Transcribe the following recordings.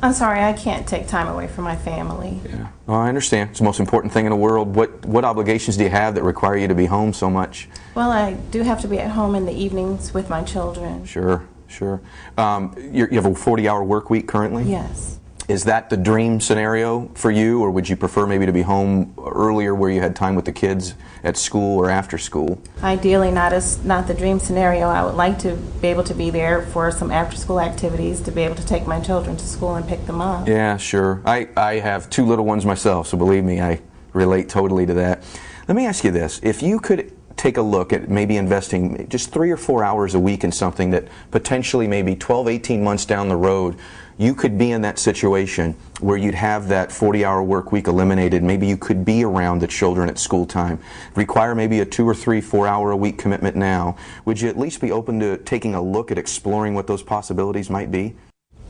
I'm sorry, I can't take time away from my family. Yeah. Well, I understand. It's the most important thing in the world. What obligations do you have that require you to be home so much? Well, I do have to be at home in the evenings with my children. Sure, sure. You have a 40-hour work week currently? Yes. Is that the dream scenario for you, or would you prefer maybe to be home earlier where you had time with the kids at school or after school? Ideally, not the dream scenario. I would like to be able to be there for some after-school activities, to be able to take my children to school and pick them up. Yeah, sure. I have 2 little ones myself, so believe me, I relate totally to that. Let me ask you this. If you could take a look at maybe investing just 3 or 4 hours a week in something that potentially maybe 12, 18 months down the road, you could be in that situation where you'd have that 40-hour work week eliminated. Maybe you could be around the children at school time. Require maybe a 2 or 3, 4 hour a week commitment now. Would you at least be open to taking a look at exploring what those possibilities might be?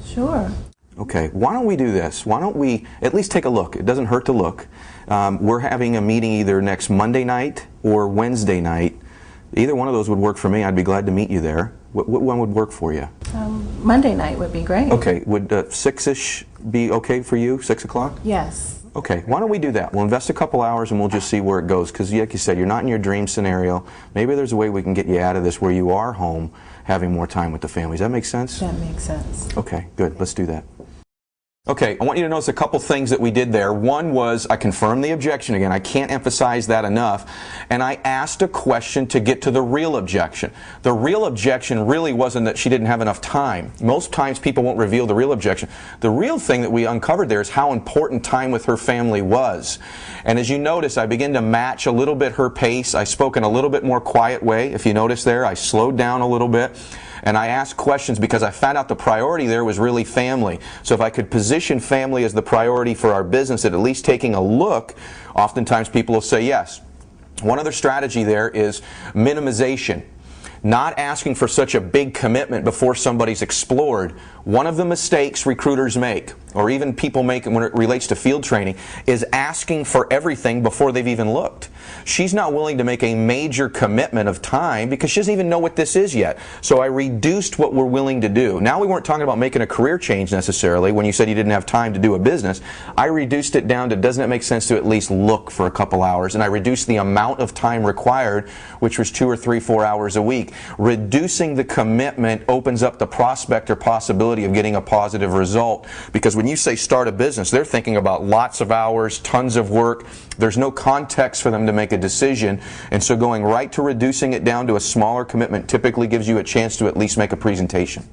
Sure. Okay, why don't we do this? Why don't we at least take a look? It doesn't hurt to look. We're having a meeting either next Monday night or Wednesday night. Either one of those would work for me. I'd be glad to meet you there. What one would work for you? Monday night would be great. Okay, would 6-ish be okay for you, 6 o'clock? Yes. Okay, why don't we do that? We'll invest a couple hours and we'll just see where it goes, because like you said, you're not in your dream scenario. Maybe there's a way we can get you out of this where you are home having more time with the family. Does that make sense? That makes sense. Okay, good. Let's do that. Okay, I want you to notice a couple things that we did there. One was I confirmed the objection again. I can't emphasize that enough. And I asked a question to get to the real objection. The real objection really wasn't that she didn't have enough time. Most times people won't reveal the real objection. The real thing that we uncovered there is how important time with her family was. And as you notice, I began to match a little bit her pace. I spoke in a little bit more quiet way. If you notice there, I slowed down a little bit. And I asked questions because I found out the priority there was really family. So if I could position family as the priority for our business, at least taking a look, oftentimes people will say yes. One other strategy there is minimization. Not asking for such a big commitment before somebody's explored. One of the mistakes recruiters make, or even people make when it relates to field training, is asking for everything before they've even looked. She's not willing to make a major commitment of time because she doesn't even know what this is yet. So I reduced what we're willing to do. Now we weren't talking about making a career change necessarily when you said you didn't have time to do a business. I reduced it down to, doesn't it make sense to at least look for a couple hours? And I reduced the amount of time required, which was 2 or 3, 4 hours a week. Reducing the commitment opens up the prospect or possibility of getting a positive result, because when you say start a business, they're thinking about lots of hours, tons of work. There's no context for them to make a decision, and so going right to reducing it down to a smaller commitment typically gives you a chance to at least make a presentation.